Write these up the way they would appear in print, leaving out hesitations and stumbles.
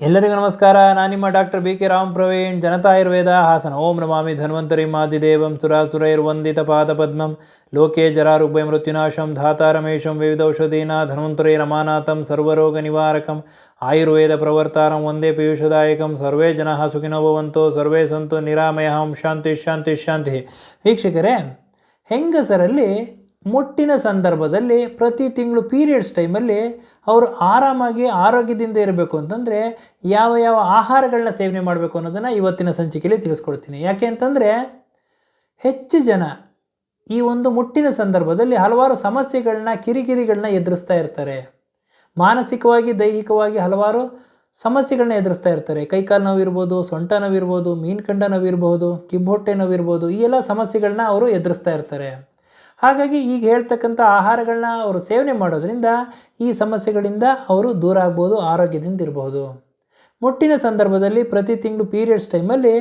ಎಲ್ಲರಿಗೂ ನಮಸ್ಕಾರ. ನಾನು ನಿಮ್ಮ doctor B K Ram Praveen, Janata Ayurveda Hassan. ಓಂ ನಮಾಮಿ ಧನ್ವಂತರಿ ಮಾದಿದೇವಂ ಸುರಾಸುರೈರ್ವಂದಿತ ಪಾದಪದ್ಮಂ ಲೋಕೆ ಜರಾರುಗ್ಭಯ ಮೃತ್ಯುನಾಶಂ ಧಾತಾರಮೇಶಂ ವಿವಿಧೌಷಧೀನ ಧನ್ವಂತರೈ ರಮಾನಾಥಂ ಸರ್ವರೋಗ ನಿವಾರಕಂ ಆಯುರ್ವೇದ ಪ್ರವರ್ತಾರಂ ವಂದೇ ಪೀಯೂಷದಾಯಕಂ. ಸರ್ವೇ ಜನಃ ಸುಖಿನೋ ಭವಂತು, ಸರ್ವೇ ಸಂತು ನಿರಾಮಯಃ. ಶಾಂತಿ ಶಾಂತಿ ಶಾಂತಿ. ವೀಕ್ಷಕರೇ, ಹೆಂಗಸರಲ್ಲಿ ಮುಟ್ಟಿನ ಸಂದರ್ಭದಲ್ಲಿ ಪ್ರತಿ ತಿಂಗಳು ಪೀರಿಯಡ್ಸ್ ಟೈಮಲ್ಲಿ ಅವರು ಆರಾಮಾಗಿ ಆರೋಗ್ಯದಿಂದ ಇರಬೇಕು ಅಂತಂದರೆ ಯಾವ ಯಾವ ಆಹಾರಗಳನ್ನ ಸೇವನೆ ಮಾಡಬೇಕು ಅನ್ನೋದನ್ನು ಇವತ್ತಿನ ಸಂಚಿಕೆಯಲ್ಲಿ ತಿಳಿಸ್ಕೊಡ್ತೀನಿ. ಯಾಕೆ ಅಂತಂದರೆ ಹೆಚ್ಚು ಜನ ಈ ಒಂದು ಮುಟ್ಟಿನ ಸಂದರ್ಭದಲ್ಲಿ ಹಲವಾರು ಸಮಸ್ಯೆಗಳನ್ನ ಕಿರಿಕಿರಿಗಳನ್ನ ಎದುರಿಸ್ತಾ ಇರ್ತಾರೆ. ಮಾನಸಿಕವಾಗಿ ದೈಹಿಕವಾಗಿ ಹಲವಾರು ಸಮಸ್ಯೆಗಳನ್ನ ಎದುರಿಸ್ತಾ ಇರ್ತಾರೆ. ಕೈಕಾಲು ನೋವಿರ್ಬೋದು, ಸೊಂಟ ನೋವಿರ್ಬೋದು, ಮೀನ್ಕಂಡ ನೋವಿರ್ಬೋದು, ಕಿಬ್ಬೊಟ್ಟೆ ನೋವಿರ್ಬೋದು, ಈ ಎಲ್ಲ ಸಮಸ್ಯೆಗಳನ್ನ ಅವರು ಎದುರಿಸ್ತಾ ಇರ್ತಾರೆ. ಹಾಗಾಗಿ ಈಗ ಹೇಳ್ತಕ್ಕಂಥ ಆಹಾರಗಳನ್ನ ಅವರು ಸೇವನೆ ಮಾಡೋದ್ರಿಂದ ಈ ಸಮಸ್ಯೆಗಳಿಂದ ಅವರು ದೂರ ಆಗ್ಬೋದು, ಆರೋಗ್ಯದಿಂದ ಇರಬಹುದು. ಮುಟ್ಟಿನ ಸಂದರ್ಭದಲ್ಲಿ ಪ್ರತಿ ತಿಂಗಳು ಪೀರಿಯಡ್ಸ್ ಟೈಮಲ್ಲಿ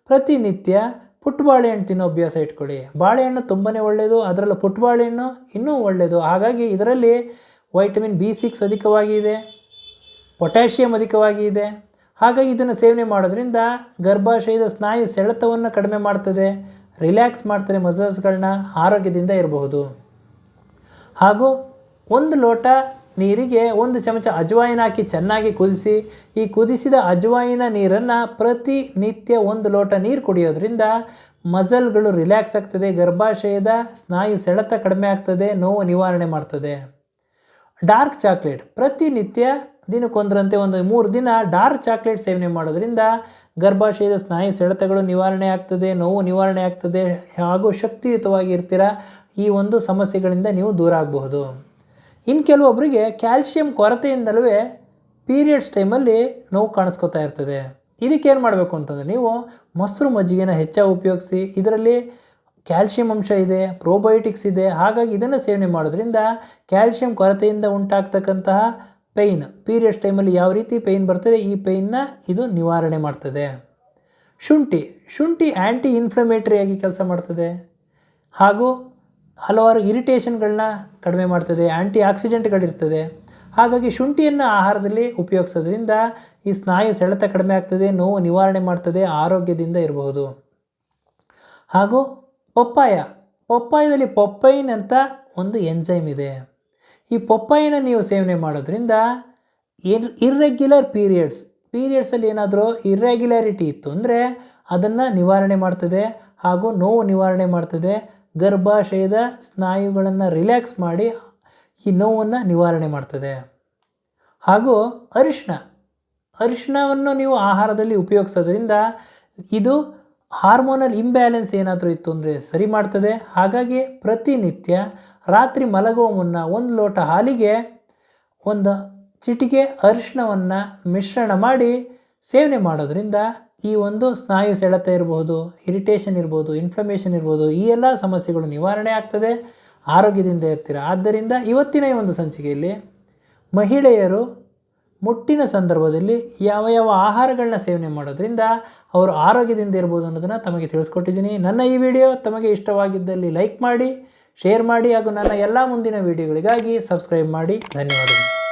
ಪ್ರತಿನಿತ್ಯ ಪುಟ್ಟ ಬಾಳೆಹಣ್ಣು ತಿನ್ನೋ ಅಭ್ಯಾಸ ಇಟ್ಕೊಳ್ಳಿ. ಬಾಳೆಹಣ್ಣು ತುಂಬಾ ಒಳ್ಳೆಯದು, ಅದರಲ್ಲೂ ಪುಟ್ಟ ಬಾಳೆಹಣ್ಣು ಇನ್ನೂ ಒಳ್ಳೆಯದು. ಹಾಗಾಗಿ ಇದರಲ್ಲಿ ವೈಟಮಿನ್ B6 ಅಧಿಕವಾಗಿ ಇದೆ, ಪೊಟ್ಯಾಷಿಯಮ್ ಅಧಿಕವಾಗಿ ಇದೆ. ಹಾಗಾಗಿ ಇದನ್ನು ಸೇವನೆ ಮಾಡೋದ್ರಿಂದ ಗರ್ಭಾಶಯದ ಸ್ನಾಯು ಸೆಳೆತವನ್ನು ಕಡಿಮೆ ಮಾಡ್ತದೆ, ರಿಲ್ಯಾಕ್ಸ್ ಮಾಡ್ತಾರೆ, ಮಸಲ್ಸ್ಗಳನ್ನ, ಆರೋಗ್ಯದಿಂದ ಇರಬಹುದು. ಹಾಗೂ 1 ಲೋಟ ನೀರಿಗೆ 1 ಚಮಚ ಅಜವಾಯಿನ ಹಾಕಿ ಚೆನ್ನಾಗಿ ಕುದಿಸಿ, ಈ ಕುದಿಸಿದ ಅಜವಾಯಿನ ನೀರನ್ನು ಪ್ರತಿನಿತ್ಯ 1 ಲೋಟ ನೀರು ಕುಡಿಯೋದ್ರಿಂದ ಮಸಲ್ಗಳು ರಿಲ್ಯಾಕ್ಸ್ ಆಗ್ತದೆ, ಗರ್ಭಾಶಯದ ಸ್ನಾಯು ಸೆಳೆತ ಕಡಿಮೆ ಆಗ್ತದೆ, ನೋವು ನಿವಾರಣೆ ಮಾಡ್ತದೆ. ಡಾರ್ಕ್ ಚಾಕ್ಲೇಟ್ ಪ್ರತಿನಿತ್ಯ ದಿನಕ್ಕೊಂದರಂತೆ 3 ದಿನ ಡಾರ್ಕ್ ಚಾಕ್ಲೇಟ್ ಸೇವನೆ ಮಾಡೋದ್ರಿಂದ ಗರ್ಭಾಶಯದ ಸ್ನಾಯು ಸೆಳೆತಗಳು ನಿವಾರಣೆ ಆಗ್ತದೆ, ನೋವು ನಿವಾರಣೆ ಆಗ್ತದೆ, ಹಾಗೂ ಶಕ್ತಿಯುತವಾಗಿ ಇರ್ತೀರ. ಈ ಒಂದು ಸಮಸ್ಯೆಗಳಿಂದ ನೀವು ದೂರ ಆಗಬಹುದು. ಇನ್ನು ಕೆಲವೊಬ್ಬರಿಗೆ ಕ್ಯಾಲ್ಶಿಯಂ ಕೊರತೆಯಿಂದಲೂ ಪೀರಿಯಡ್ಸ್ ಟೈಮಲ್ಲಿ ನೋವು ಕಾಣಿಸ್ಕೊತಾ ಇರ್ತದೆ. ಇದಕ್ಕೇನು ಮಾಡಬೇಕು ಅಂತಂದರೆ ನೀವು ಮೊಸರು ಮಜ್ಜಿಗೆನ ಹೆಚ್ಚಾಗಿ ಉಪಯೋಗಿಸಿ. ಇದರಲ್ಲಿ ಕ್ಯಾಲ್ಶಿಯಂ ಅಂಶ ಇದೆ, ಪ್ರೋಬಯೋಟಿಕ್ಸ್ ಇದೆ. ಹಾಗಾಗಿ ಇದನ್ನು ಸೇವನೆ ಮಾಡೋದ್ರಿಂದ ಕ್ಯಾಲ್ಶಿಯಂ ಕೊರತೆಯಿಂದ ಉಂಟಾಗ್ತಕ್ಕಂತಹ ಪೇಯ್ನ್, ಪೀರಿಯಡ್ಸ್ ಟೈಮಲ್ಲಿ ಯಾವ ರೀತಿ ಪೇಯ್ನ್ ಬರ್ತದೆ, ಈ ಪೇಯ್ನ ಇದು ನಿವಾರಣೆ ಮಾಡ್ತದೆ. ಶುಂಠಿ ಆ್ಯಂಟಿ ಇನ್ಫ್ಲಮೇಟರಿಯಾಗಿ ಕೆಲಸ ಮಾಡ್ತದೆ, ಹಾಗೂ ಹಲವಾರು ಇರಿಟೇಷನ್ಗಳನ್ನ ಕಡಿಮೆ ಮಾಡ್ತದೆ, ಆ್ಯಂಟಿ ಆಕ್ಸಿಡೆಂಟ್ಗಳಿರ್ತದೆ. ಹಾಗಾಗಿ ಶುಂಠಿಯನ್ನು ಆಹಾರದಲ್ಲಿ ಉಪಯೋಗಿಸೋದ್ರಿಂದ ಈ ಸ್ನಾಯು ಸೆಳೆತ ಕಡಿಮೆ ಆಗ್ತದೆ, ನೋವು ನಿವಾರಣೆ ಮಾಡ್ತದೆ, ಆರೋಗ್ಯದಿಂದ ಇರಬಹುದು. ಹಾಗೂ ಪಪ್ಪಾಯದಲ್ಲಿ ಪಪ್ಪೈನ್ ಅಂತ ಒಂದು ಎನ್ಸೈಮ್ ಇದೆ. ಈ ಪಪ್ಪಾಯಿನ ನೀವು ಸೇವನೆ ಮಾಡೋದ್ರಿಂದ ಇರ್ರೆಗ್ಯುಲರ್ ಪೀರಿಯಡ್ಸಲ್ಲಿ ಏನಾದರೂ ಇರ್ರೆಗ್ಯುಲಾರಿಟಿ ಇತ್ತು ಅಂದರೆ ಅದನ್ನು ನಿವಾರಣೆ ಮಾಡ್ತದೆ, ಹಾಗೂ ನೋವು ನಿವಾರಣೆ ಮಾಡ್ತದೆ, ಗರ್ಭಾಶಯದ ಸ್ನಾಯುಗಳನ್ನು ರಿಲ್ಯಾಕ್ಸ್ ಮಾಡಿ ಈ ನೋವನ್ನು ನಿವಾರಣೆ ಮಾಡ್ತದೆ. ಹಾಗೂ ಅರಿಶಿಣವನ್ನು ನೀವು ಆಹಾರದಲ್ಲಿ ಉಪಯೋಗಿಸೋದ್ರಿಂದ ಇದು ಹಾರ್ಮೋನಲ್ ಇಂಬ್ಯಾಲೆನ್ಸ್ ಏನಾದರೂ ಇತ್ತು ಅಂದರೆ ಸರಿ ಮಾಡ್ತದೆ. ಹಾಗಾಗಿ ಪ್ರತಿನಿತ್ಯ ರಾತ್ರಿ ಮಲಗುವ ಮುನ್ನ 1 ಲೋಟ ಹಾಲಿಗೆ 1 ಚಿಟಿಕೆ ಅರಿಶಿಣವನ್ನು ಮಿಶ್ರಣ ಮಾಡಿ ಸೇವನೆ ಮಾಡೋದ್ರಿಂದ ಈ ಒಂದು ಸ್ನಾಯು ಸೆಳೆತ ಇರ್ಬೋದು, ಇರಿಟೇಷನ್ ಇರ್ಬೋದು, ಇನ್ಫ್ಲಮೇಷನ್ ಇರ್ಬೋದು, ಈ ಎಲ್ಲ ಸಮಸ್ಯೆಗಳು ನಿವಾರಣೆ ಆಗ್ತದೆ, ಆರೋಗ್ಯದಿಂದ ಇರ್ತೀರ. ಆದ್ದರಿಂದ ಇವತ್ತಿನ ಈ ಒಂದು ಸಂಚಿಕೆಯಲ್ಲಿ ಮಹಿಳೆಯರು ಮುಟ್ಟಿನ ಸಂದರ್ಭದಲ್ಲಿ ಯಾವ ಯಾವ ಆಹಾರಗಳನ್ನ ಸೇವನೆ ಮಾಡೋದ್ರಿಂದ ಅವರು ಆರೋಗ್ಯದಿಂದ ಇರ್ಬೋದು ಅನ್ನೋದನ್ನು ತಮಗೆ ತಿಳಿಸ್ಕೊಟ್ಟಿದ್ದೀನಿ. ನನ್ನ ಈ ವಿಡಿಯೋ ತಮಗೆ ಇಷ್ಟವಾಗಿದ್ದಲ್ಲಿ ಲೈಕ್ ಮಾಡಿ, ಶೇರ್ ಮಾಡಿ, ಹಾಗೂ ನನ್ನ ಎಲ್ಲ ಮುಂದಿನ ವಿಡಿಯೋಗಳಿಗಾಗಿ ಸಬ್ಸ್ಕ್ರೈಬ್ ಮಾಡಿ. ಧನ್ಯವಾದಗಳು.